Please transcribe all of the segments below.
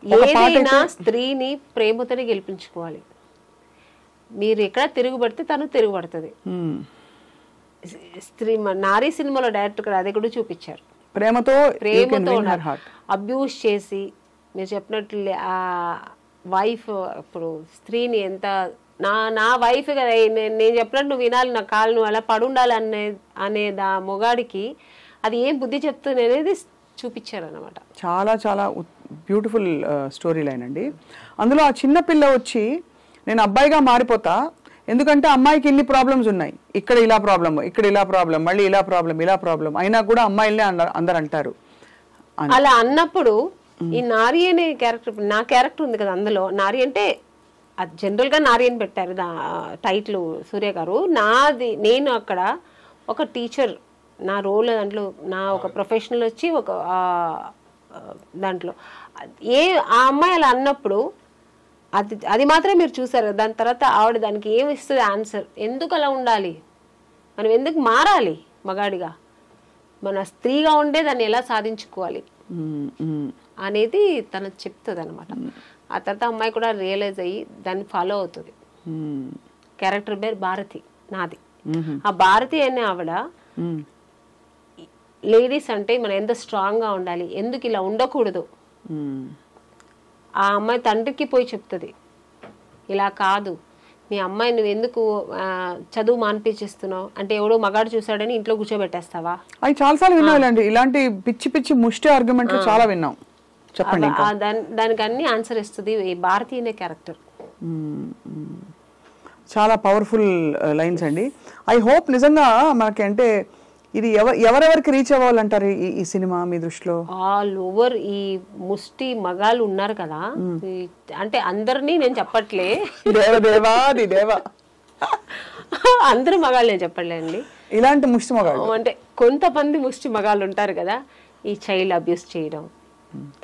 ఏదైనా స్త్రీని ప్రేమతోనే గెలిపించుకోవాలి. మీరు ఎక్కడ తిరుగుబడితే తను తిరుగుబడుతుంది. స్త్రీ నారీ సినిమాలో డైరెక్టర్ గారు అది కూడా చూపించారు. ప్రేమతో అబ్యూస్ చేసి మీరు చెప్పినట్లు ఆ వైఫ్ ఇప్పుడు స్త్రీని ఎంత నా వైఫ్ కదా నేను చెప్పినట్టు నువ్వు వినాలి, నా కాళ్ళు నువ్వు అలా పడుండాలి అనేది ఆ మొగాడికి అది ఏం బుద్ధి చెప్తుంది అనేది చూపించారు అనమాట. చాలా చాలా బ్యూటిఫుల్ స్టోరీ లైన్ అండి. అందులో ఆ చిన్న పిల్ల వచ్చి నేను అబ్బాయిగా మారిపోతా, ఎందుకంటే అమ్మాయికి ఇన్ని ప్రాబ్లమ్స్ ఉన్నాయి, ఇక్కడ ఇలా ప్రాబ్లమ్, ఇక్కడ ఇలా ప్రాబ్లం, మళ్ళీ ఇలా ప్రాబ్లం అయినా కూడా అమ్మాయిలనే అందరు అంటారు. అలా అన్నప్పుడు ఈ నారి అనే క్యారెక్టర్, నా క్యారెక్టర్ ఉంది కదా అందులో, నారి అంటే జనరల్ గా నారి అని పెట్టారు టైటిల్ సూర్య గారు. నేను అక్కడ ఒక టీచర్, నా రోల్ దాంట్లో నా ఒక ప్రొఫెషనల్ వచ్చి ఒక దాంట్లో ఆ అమ్మాయి అలా అన్నప్పుడు అది మాత్రమే మీరు చూసారు. దాని తర్వాత ఆవిడ దానికి ఏమి ఇస్తుంది ఆన్సర్, ఎందుకు అలా ఉండాలి, మనం ఎందుకు మారాలి మగాడిగా, మన స్త్రీగా ఉండే దాన్ని ఎలా సాధించుకోవాలి అనేది తను చెప్తుంది అనమాట. ఆ తర్వాత అమ్మాయి కూడా రియలైజ్ అయ్యి దాన్ని ఫాలో అవుతుంది. క్యారెక్టర్ పేరు భారతి నాది. ఆ భారతి అనే ఆవిడ లేడీస్ అంటే మనం ఎంత స్ట్రాంగ్ గా ఉండాలి, ఎందుకు ఇలా ఉండకూడదు, ఆ అమ్మాయి తండ్రికి పోయి చెప్తుంది, ఇలా కాదు మీ అమ్మాయి నువ్వు ఎందుకు చదువు మాన్పించేస్తున్నావు అంటే ఎవడో మగాడు చూసాడని ఇంట్లో కూర్చోబెట్టేస్తావా. అవి చాలాసార్లు విన్నాండి, ఇలాంటి పిచ్చి పిచ్చి ముష్టి ఆర్గ్యుమెంట్లు చాలా విన్నాం. చెప్పండి. దానికి అన్ని ఆన్సర్ ఇస్తుంది ఈ భారతి అనే క్యారెక్టర్. చాలా పవర్ఫుల్ లైన్స్ అండి. ఐ హోప్ నిజంగా మనకి అంటే ఇది ఎవరెవరికి రీచ్ అవ్వాలంటారు ఈ సినిమా మీ దృష్టిలో? ఆల్ ఓవర్ ఈ ముష్టి మగాళ్ళు ఉన్నారు కదా, అంటే అందరినీ నేను చెప్పట్లే, అందరూ మగాళ్ళు నేను చెప్పట్లేండి, ఇలాంటి ముష్టి మగాళ్ళు అంటే కొంతమంది ముష్టి మగాళ్ళు ఉంటారు కదా, ఈ చైల్డ్ అబ్యూస్ చేయడం,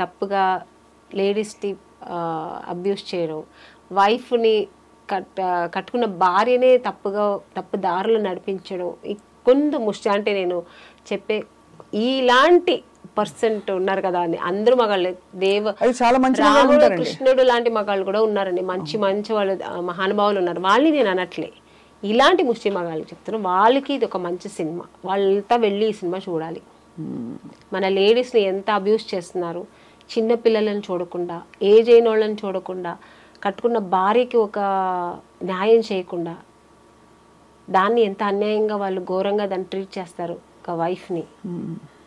తప్పుగా లేడీస్ని అబ్యూస్ చేయడం, వైఫ్ని కట్టుకున్న భార్యనే తప్పు దారులు నడిపించడం, కొంత ముష్టి అంటే నేను చెప్పే ఇలాంటి పర్సెంట్ ఉన్నారు కదా అని అందరూ మగాళ్ళు, రాముడు కృష్ణుడు లాంటి మగాళ్ళు కూడా ఉన్నారండి, మంచి వాళ్ళు మహానుభావులు ఉన్నారు, వాళ్ళని నేను అనట్లే, ఇలాంటి ముష్టి మగాళ్ళు చెప్తాను. వాళ్ళకి ఇది ఒక మంచి సినిమా, వాళ్ళతో వెళ్ళి ఈ సినిమా చూడాలి. మన లేడీస్ని ఎంత అబ్యూస్ చేస్తున్నారు, చిన్న పిల్లలను చూడకుండా, ఏజ్ అయిన వాళ్ళని చూడకుండా, కట్టుకున్న భార్యకి ఒక న్యాయం చేయకుండా, దాన్ని ఎంత అన్యాయంగా వాళ్ళు ఘోరంగా దాన్ని ట్రీట్ చేస్తారు. ఒక వైఫ్ని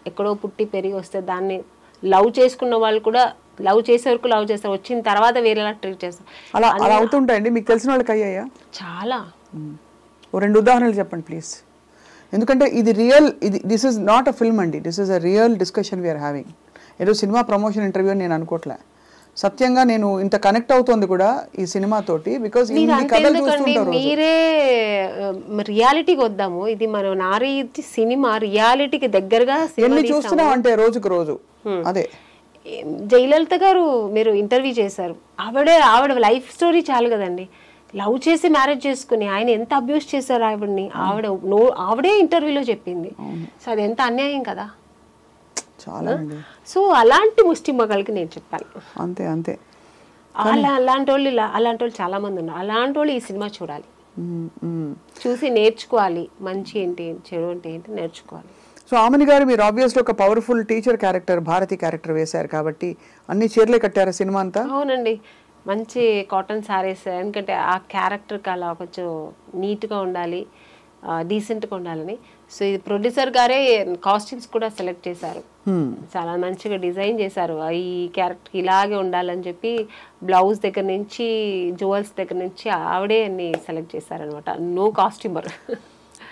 ఎక్కడో పుట్టి పెరిగి వస్తే దాన్ని లవ్ చేసుకున్న వాళ్ళు కూడా లవ్ చేసే వరకు లవ్ చేస్తారు, వచ్చిన తర్వాత వేరేలా ట్రీట్ చేస్తారు. అలా అవుతుంటాయండి. మీకు తెలిసిన వాళ్ళకి అయ్యాయా? చాలా. ఓ 2 ఉదాహరణలు చెప్పండి ప్లీజ్. ఎందుకంటే ఇది real, this is not a film అండి, this is a real discussion we're having. ఏదో సినిమా ప్రమోషన్ ఇంటర్వ్యూ అని నేను అనుకోవట్లే, సత్యంగా నేను ఇంత కనెక్ట్ అవుతోంది కూడా ఈ సినిమా తోటి, బికాజ్ మీరే రియాలిటీకి వద్దాము, ఇది మనం నారీ సినిమా రియాలిటీకి దగ్గరగా చూస్తున్నాం అంటే రోజుకు రోజు. అదే జయలలిత గారు మీరు ఇంటర్వ్యూ చేశారు, ఆవిడ లైఫ్ స్టోరీ చాలు కదండి, లవ్ చేసి మ్యారేజ్ చేసుకుని ఆయన ఎంత అబ్యూస్ చేశారు ఆవిడని, ఆవిడే ఇంటర్వ్యూలో చెప్పింది. సో అది ఎంత అన్యాయం కదా. సో అలాంటి ముష్టి మగాళ్ళకి నేను చెప్పాలి. అంతే అంతే. అలాంటి వాళ్ళు చాలా మంది ఉన్నారు. అలాంటి వాళ్ళు ఈ సినిమా చూడాలి, చూసి నేర్చుకోవాలి, మంచి ఏంటి చెడు అంటే ఏంటి నేర్చుకోవాలి. సో ఆమెని గారు మీరు ఆబ్వియస్లీ ఒక powerful teacher character, Bharati character వేశారు కాబట్టి అన్ని చీరలే కట్టారా సినిమా అంతా? అవునండి, మంచి కాటన్ శారీస్, ఎందుకంటే ఆ క్యారెక్టర్కి అలా కొంచెం నీట్గా ఉండాలి, డీసెంట్గా ఉండాలని. సో ఇది ప్రొడ్యూసర్ గారే కాస్ట్యూమ్స్ కూడా సెలెక్ట్ చేశారు, చాలా మంచిగా డిజైన్ చేశారు. ఈ క్యారెక్టర్ ఇలాగే ఉండాలని చెప్పి బ్లౌజ్ దగ్గర నుంచి జ్యువెల్స్ దగ్గర నుంచి ఆవిడే అన్ని సెలెక్ట్ చేశారనమాట, నో కాస్ట్యూమర్.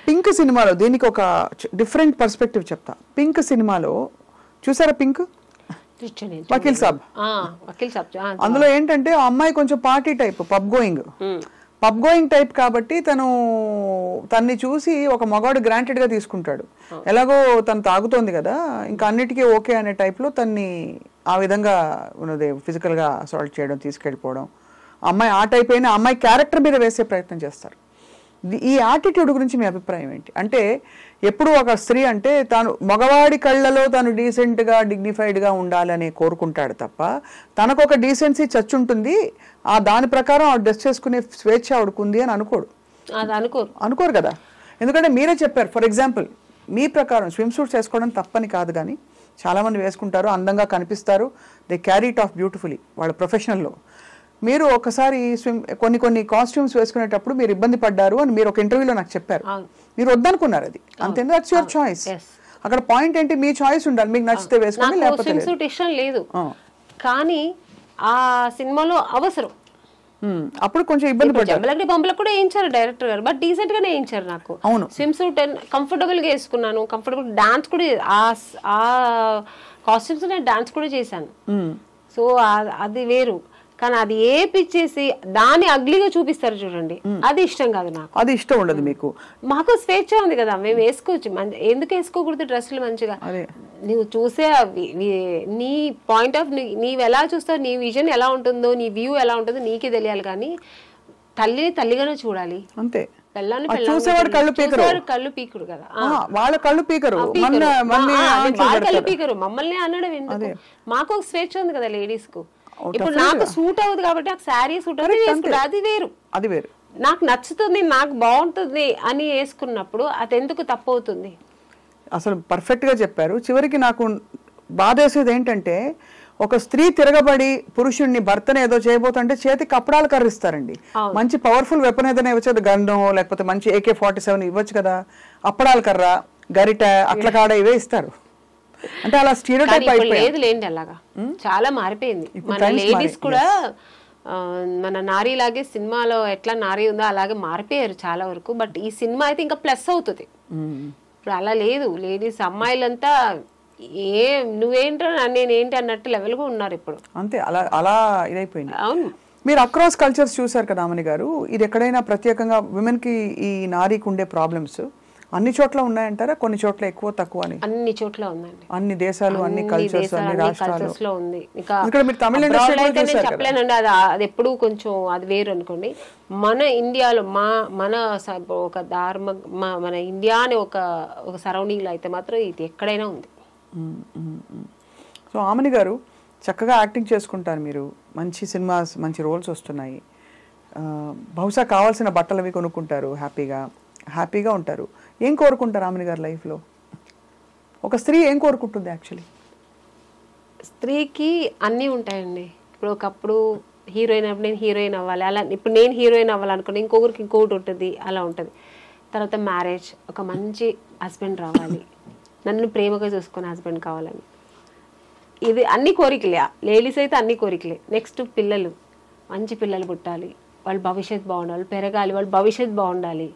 పింక్ సినిమాలో దీనికి ఒక డిఫరెంట్ పర్స్పెక్టివ్ చెప్తా. పింక్ సినిమాలో చూసారా, పింక్ వకీల్ సాబ్, అందులో ఏంటంటే ఆ అమ్మాయి కొంచెం party type, pub going type కాబట్టి తన్ని చూసి ఒక మగాడు గ్రాంటెడ్ గా తీసుకుంటాడు, ఎలాగో తను తాగుతోంది కదా ఇంకా అన్నిటికీ ఓకే అనే టైప్ లో తన్ని ఆ విధంగా ఉన్నది ఫిజికల్ గా అసాల్ట్ చేయడం, తీసుకెళ్ళిపోవడం. అమ్మాయి ఆ టైప్ అయినా అమ్మాయి క్యారెక్టర్ మీద వేసే ప్రయత్నం చేస్తారు. ఈ యాటిట్యూడ్ గురించి మీ అభిప్రాయం ఏంటి? అంటే ఎప్పుడు ఒక స్త్రీ అంటే తాను మగవాడి కళ్ళలో తాను డీసెంట్గా డిగ్నిఫైడ్గా ఉండాలని కోరుకుంటాడు తప్ప తనకు ఒక డీసెన్సీ చచ్చుంటుంది, దాని ప్రకారం ఆవిడ డ్రెస్ చేసుకునే స్వేచ్ఛ ఆవిడకుంది అని అనుకోరు కదా. ఎందుకంటే మీరే చెప్పారు, ఫర్ ఎగ్జాంపుల్ మీ ప్రకారం స్విమ్ సూట్స్ వేసుకోవడం తప్పని కాదు, కానీ చాలామంది వేసుకుంటారు, అందంగా కనిపిస్తారు, they carry it of beautifully వాళ్ళ ప్రొఫెషనల్లో. మీరు ఒకసారి కొన్ని కాస్ట్యూమ్స్ వేసుకునేటప్పుడు మీరు ఇబ్బంది పడ్డారు అని మీరు ఒక ఇంటర్వ్యూలో నాకు చెప్పారు. మీరు వద్దనుకున్నారు, అది అంతే, దట్స్ యువర్ చాయిస్. అక్కడ పాయింట్ ఏంటి, మీ చాయిస్ ఉండాలి, మీకు నచ్చితే వేసుకోండి లేకపోతే ఇష్టం లేదు. కానీ ఆ సినిమాలో అవసరం, అప్పుడు కొంచెం ఇబ్బంది పడ్డారు. పంపలకు కూడా వేయించారు డైరెక్టర్ గారు, బట్ డీసెంట్ గానే వేయించారు. నాకు స్విమ్ సూట్ కంఫర్టబుల్ గా వేసుకున్నాను, కంఫర్టబుల్ డాన్స్ కూడా, ఆ కాస్ట్యూమ్స్ నేను డాన్స్ కూడా చేశాను. సో అది వేరు. కానీ అది ఏపిచ్చేసి దాన్ని అగ్లీగా చూపిస్తారు చూడండి, అది ఇష్టం కాదు నాకు. అది ఇష్టం ఉండదు మీకు. మాకు స్వేచ్ఛ ఉంది కదా, మేము వేసుకోవచ్చు. ఎందుకు వేసుకోకూడదు డ్రెస్సులు మంచిగా? నువ్వు చూసే నీ పాయింట్ ఆఫ్ నీవు ఎలా చూస్తావు, నీ విజన్ ఎలా ఉంటుందో, నీ వ్యూ ఎలా ఉంటుందో నీకే తెలియాలి. కానీ తల్లిని తల్లిగానే చూడాలి అంతే. కళ్ళు పీకుడు కదా, వాళ్ళ కళ్ళు పీకరు, కళ్ళు పీకరు. మమ్మల్ని అనడం ఎందుకు? మాకు ఒక స్వేచ్ఛ ఉంది కదా లేడీస్ కు. ఇప్పుడు నాకు సూట్ అవుతుంది కాబట్టి నాకు శారీ సూట్ అవుతుంది, అది వేరు. అది వేరు. నాకు నచ్చుతుంది, నాకు బాగుంటుంది అని వేసుకున్నప్పుడు అది ఎందుకు తప్పు అవుతుంది? అసలు పర్ఫెక్ట్ గా చెప్పారు. చివరికి నాకు బాధేసేది ఏంటంటే, ఒక స్త్రీ తిరగబడి పురుషుడిని భర్తను ఏదో చేయబోతుంటే చేతికి కప్పడాలు కర్రిస్తారండి. మంచి పవర్ఫుల్ వెపన్ ఏదైనా ఇవ్వచ్చు, గన్ను లేకపోతే మంచి AK-47 ఇవ్వచ్చు కదా, అప్పడాల కర్ర, గరిట, అట్ల కాడ ఇవే ఇస్తారు. అంటే అలా స్టీరియోటైప్ లేదు లేండి, అలాగా చాలా మారిపోయింది. మన లేడీస్ కూడా మన నారీ లాగే సినిమాలో ఎట్లా నారీ ఉందో అలాగే మారిపోయారు చాలా వరకు. బట్ ఈ సినిమా అయితే ఇంకా ప్లస్ అవుతుంది. ఇప్పుడు అలా లేదు, లేడీస్ అమ్మాయిలంతా నువ్వేంటో నేనేంటి అన్నట్టు లెవెల్గా ఉన్నారు ఇప్పుడు. అంతే, అలా ఇదైపోయింది. అవును. మీరు అక్రాస్ కల్చర్స్ చూసారు కదా ఆమని గారు, ఇది ఎక్కడైనా ప్రత్యేకంగా విమెన్ కి ఈ నారీకి ఉండే ప్రాబ్లమ్స్ అన్ని చోట్ల ఉన్నాయంటారా? కొన్ని చోట్ల ఎక్కువ తక్కువ అని? అన్ని చోట్ల ఉందండి, అన్ని దేశాలు, అన్ని కల్చర్స్, అన్ని రాష్ట్రాల్లో ఉంది. ఇక్కడ మీరు తమిళ ఇండస్ట్రీ చెప్పలేనండి, అది ఎప్పుడు కొంచెం అది వేరు అనుకోండి. మన ఇండియాలో మన ఒక మన ఇండియా అనే ఒక సరౌండింగ్ లో అయితే మాత్రం ఇది ఎక్కడైనా ఉంది. సో ఆమని గారు చక్కగా యాక్టింగ్ చేసుకుంటారు, మీరు మంచి సినిమాస్, మంచి రోల్స్ వస్తున్నాయి, బహుశా కావాల్సిన బట్టలు అవి కొనుక్కుంటారు, హ్యాపీగా ఉంటారు. ఏం కోరుకుంటారు ఆమని గారు లైఫ్లో? ఒక స్త్రీ ఏం కోరుకుంటుంది యాక్చువల్లీ? స్త్రీకి అన్నీ ఉంటాయండి. ఇప్పుడు ఒకప్పుడు హీరోయిన్ అప్పుడు నేను హీరోయిన్ అవ్వాలి, అలా ఇప్పుడు నేను హీరోయిన్ అవ్వాలనుకోండి, ఇంకొకరికి ఇంకొకటి ఉంటుంది, అలా ఉంటుంది. తర్వాత మ్యారేజ్, ఒక మంచి హస్బెండ్ రావాలి, నన్ను ప్రేమగా చూసుకునే హస్బెండ్ కావాలని, ఇది అన్ని కోరికలే. లేడీస్ అయితే అన్ని కోరికలే. నెక్స్ట్ పిల్లలు, మంచి పిల్లలు పుట్టాలి, వాళ్ళ భవిష్యత్తు బాగుండాలి, పెరగాలి, వాళ్ళ భవిష్యత్తు బాగుండాలి.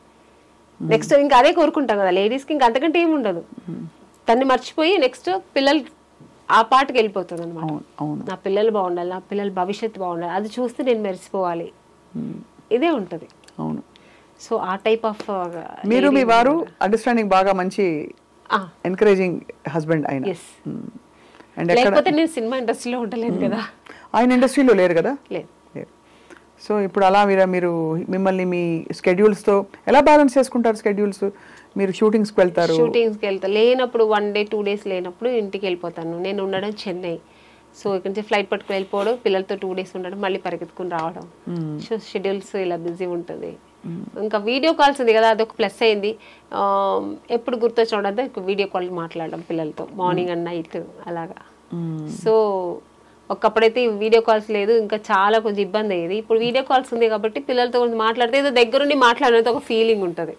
నెక్స్ట్ ఇంకా అదే కోరుకుంటాం కదా లేడీస్కి, ఇంకా అంతకంటే ఏమి ఉండదు. తన్ని మర్చిపోయి నెక్స్ట్ పిల్లలు ఆ పాటకి వెళ్ళిపోతుంది అనమాట. నా పిల్లలు బాగుండాలి, నా పిల్లల భవిష్యత్తు బాగుండాలి, అది చూస్తే నేను మెరిసిపోవాలి, ఇదే ఉంటుంది. అవును. సో ఆ టైప్ ఆఫ్ మీరు మీ వారు అండర్స్టాండింగ్ బాగా మంచి ఎంకరేజింగ్ హస్బెండ్ ఆయన. లేకపోతే నేను సినిమా ఇండస్ట్రీలో ఉండలేదు కదా. ఆయన ఇండస్ట్రీలో లేరు కదా. లేదు. సో ఇప్పుడు అలా మీరు మిమ్మల్ని మీ స్కెడ్యూల్స్తో ఎలా బ్యాలెన్స్ చేసుకుంటారు? స్కెడ్యూల్స్ మీరు షూటింగ్స్కి వెళ్తారు? షూటింగ్స్కి వెళ్తాను, లేనప్పుడు 1 day 2 days లేనప్పుడు ఇంటికి వెళ్ళిపోతాను. నేను ఉండడం చెన్నై, సో ఇక్కడ నుంచి ఫ్లైట్ పట్టుకు వెళ్ళిపోవడం, పిల్లలతో 2 days ఉండడం, మళ్ళీ పరిగెత్తుకుని రావడం. సో షెడ్యూల్స్ ఇలా బిజీ ఉంటుంది. ఇంకా వీడియో కాల్స్ ఉంది కదా, అదొక ప్లస్ అయింది. ఎప్పుడు గుర్తొచ్చడంతో వీడియో కాల్ మాట్లాడడం పిల్లలతో, మార్నింగ్ అండ్ నైట్ అలాగా. సో ఒకప్పుడైతే వీడియో కాల్స్ లేదు, ఇంకా చాలా కొంచెం ఇబ్బంది అయ్యేది. ఇప్పుడు వీడియో కాల్స్ ఉంది కాబట్టి పిల్లలతో కొంచెం మాట్లాడితే ఏదో దగ్గరుండి మాట్లాడినంత ఒక ఫీలింగ్ ఉంటుంది,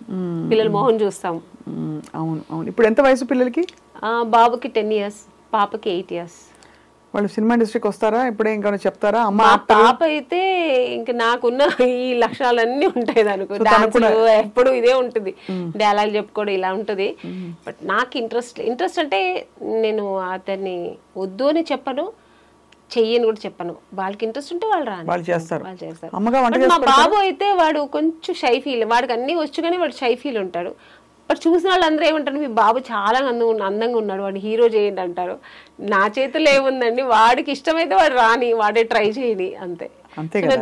పిల్లల మొహం చూస్తాం. అవును అవును. ఇప్పుడు ఎంత వయసు పిల్లలకి? బాబుకి 10 years, పాపకి 8 years. వాళ్ళు సినిమా ఇండస్ట్రీకి వస్తారా? ఇప్పుడే ఇంకా చెప్తారా? అమ్మ పాప అయితే ఇంకా నాకున్న ఈ లక్షణాలన్నీ ఉంటాయి దానికి, ఎప్పుడు ఇదే ఉంటుంది, డైలాగ్ చెప్పుకోవడం ఇలా ఉంటుంది. బట్ నాకు ఇంట్రెస్ట్ అంటే నేను అతన్ని వద్దు అని చెప్పను, చెయ్యని కూడా చెప్పను. వాళ్ళకి ఇంట్రెస్ట్ ఉంటే వాళ్ళు చేస్తారు. మా బాబు అయితే వాడు కొంచెం షై ఫీల్, వాడికి అన్ని వచ్చు కానీ వాడు షై ఫీల్ ఉంటాడు. బట్ చూసిన వాళ్ళు అందరూ ఏమంటారు, మీ బాబు చాలా అందంగా ఉన్నాడు, వాడు హీరో చేయండి అంటారు. నా చేతిలో ఏముందండి, వాడికి ఇష్టమైతే వాడు రాని, వాడే ట్రై చేయని, అంతే.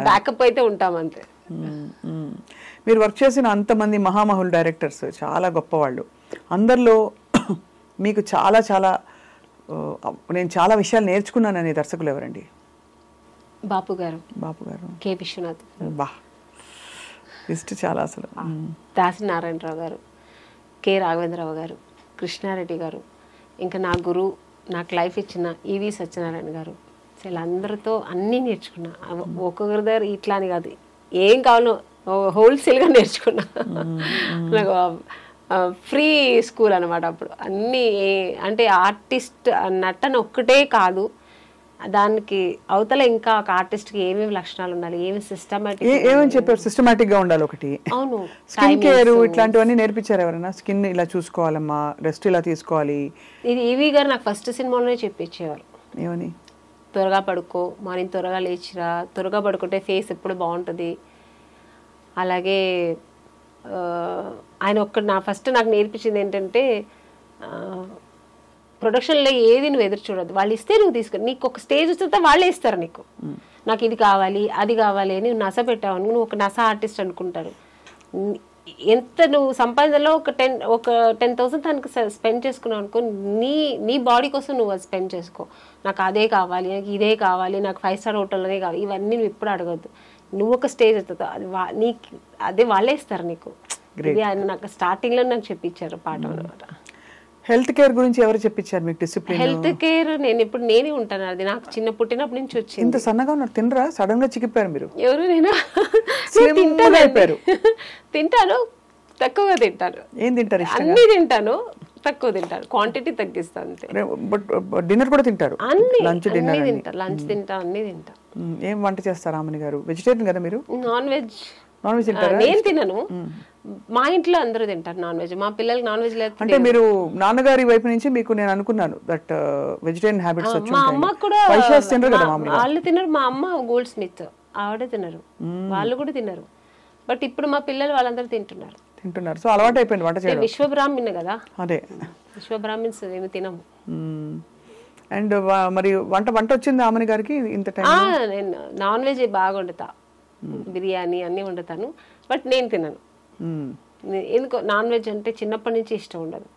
బ్యాకప్ అయితే ఉంటాం అంతే. మీరు వర్క్ చేసిన అంతమంది మహామహుల్ డైరెక్టర్స్ చాలా గొప్పవాళ్ళు, అందరిలో మీకు చాలా చాలా నేను చాలా విషయాలు నేర్చుకున్నాననే దర్శకులు ఎవరండి? బాపు గారు, కె విశ్వనాథ్, బా లిస్ట్ చాలా అసలు. దాసి నారాయణరావు గారు, కె రాఘవేంద్రరావు గారు, కృష్ణారెడ్డి గారు, ఇంకా నా గురువు, నాకు లైఫ్ ఇచ్చిన ఈవి సత్యనారాయణ గారు. వీళ్ళందరితో అన్నీ నేర్చుకున్నా. ఒక్కొక్కరి దగ్గర ఇట్లా అని కాదు, ఏం కావాలో హోల్సేల్గా నేర్చుకున్నా. నాకు ఫ్రీ స్కూల్ అనమాట అప్పుడు. అన్నీ అంటే ఆర్టిస్ట్ నటన ఒక్కటే కాదు, దానికి అవతల ఇంకా ఒక ఆర్టిస్ట్కి ఏమేమి లక్షణాలు ఉండాలి, ఏమి ఏమని చెప్పారు? సిస్టమాటిక్ గా ఉండాలి ఒకటి. అవును, స్కిన్ కేర్ ఇట్లాంటివన్నీ నేర్పించారు ఎవరైనా? స్కిన్ ఇలా చూసుకోవాలమ్మా, రెస్ట్ ఇలా తీసుకోవాలి. ఇది ఈవి గారు నాకు ఫస్ట్ సినిమాలోనే చెప్పించేవారు. ఏమని? త్వరగా పడుకో, మార్నింగ్ త్వరగా లేచిరా, త్వరగా పడుకుంటే ఫేస్ ఎప్పుడు బాగుంటుంది. అలాగే ఆయన నాకు నేర్పించింది ఏంటంటే, ప్రొడక్షన్లో ఏది నువ్వు ఎదురు చూడద్దు, వాళ్ళు ఇస్తే నువ్వు తీసుకో. నీకు ఒక స్టేజ్ వస్తే వాళ్ళే ఇస్తారు నీకు. నాకు ఇది కావాలి అది కావాలి అని నువ్వు నస పెట్టావు, నువ్వు ఒక నస ఆర్టిస్ట్ అనుకుంటారు. ఎంత నువ్వు సంపాదనలో ఒక 10,000 దానికి స్పెండ్ చేసుకున్నావు అనుకో, నీ బాడీ కోసం నువ్వు అది స్పెండ్ చేసుకో. నాకు అదే కావాలి, నాకు ఇదే కావాలి, నాకు 5 స్టార్ హోటల్లోనే కావాలి, ఇవన్నీ నువ్వు ఎప్పుడు అడగద్దు. నువ్వు ఒక స్టేజ్ వస్తుంది, అది అదే వాళ్ళే ఇస్తారు నీకు. ఇది ఆయన నాకు స్టార్టింగ్లో నాకు చెప్పించారు పాఠం అనమాట. హెల్త్ కేర్ గురించి ఎవరు చెప్పించారు మీకు? డిసిప్లిన్ హెల్త్ కేర్ నేనే ఉంటాను. అది నాకు పుట్టినప్పటి నుంచి వచ్చింది. ఇంత సన్నగా ఉన్నారు, తినరా? సడన్ గా చిక్కిపోయారు మీరు. ఎవరు? నేను తింటాను, తక్కువగా తింటాను. ఏం తింటారు? అన్ని తింటాను, తక్కువ తింటాను, క్వాంటిటీ తగ్గిస్తాను. డిన్నర్ కూడా తింటారు? లంచ్ తింటా, అన్ని తింటా. ఏం వంట చేస్తారు ఆమెని గారు? వెజిటేరియన్ కదా మీరు? నాన్ వెజ్ తింటారా? నేను తినను, మా ఇంట్లో అందరూ తింటారు నాన్ వెజ్. మా పిల్లలకి నాన్ వెజ్ లేదు. అంటే మీరు నాన్నగారి వైపు నుంచి మీకు నేను అనుకున్నాను దట్ వెజిటేరియన్ హ్యాబిట్స్ వచ్చి మా అమ్మ కూడా వాళ్ళు తినరు. మా అమ్మ గోల్డ్ స్మిత్, ఆవిడే తినరు, వాళ్ళు కూడా తినరు. బట్ ఇప్పుడు మా పిల్లలు వాళ్ళందరూ తింటున్నారు. సో అలవాటు అయిపోయింది వంట చేయడం. విశ్వబ్రాహ్మణ్ కదా, అదే విశ్వబ్రాహ్మణ్స్ ఏమి తినము. అండ్ మరి వంట వచ్చింది ఆమెని గారికి ఇంత టైం? నేను నాన్ వెజ్ బాగా వండుతా, బిర్యానీ అన్నీ వండుతాను, బట్ నేను తినను. ఎందుకో నాన్ వెజ్ అంటే చిన్నప్పటి నుంచి ఇష్టం ఉండదు.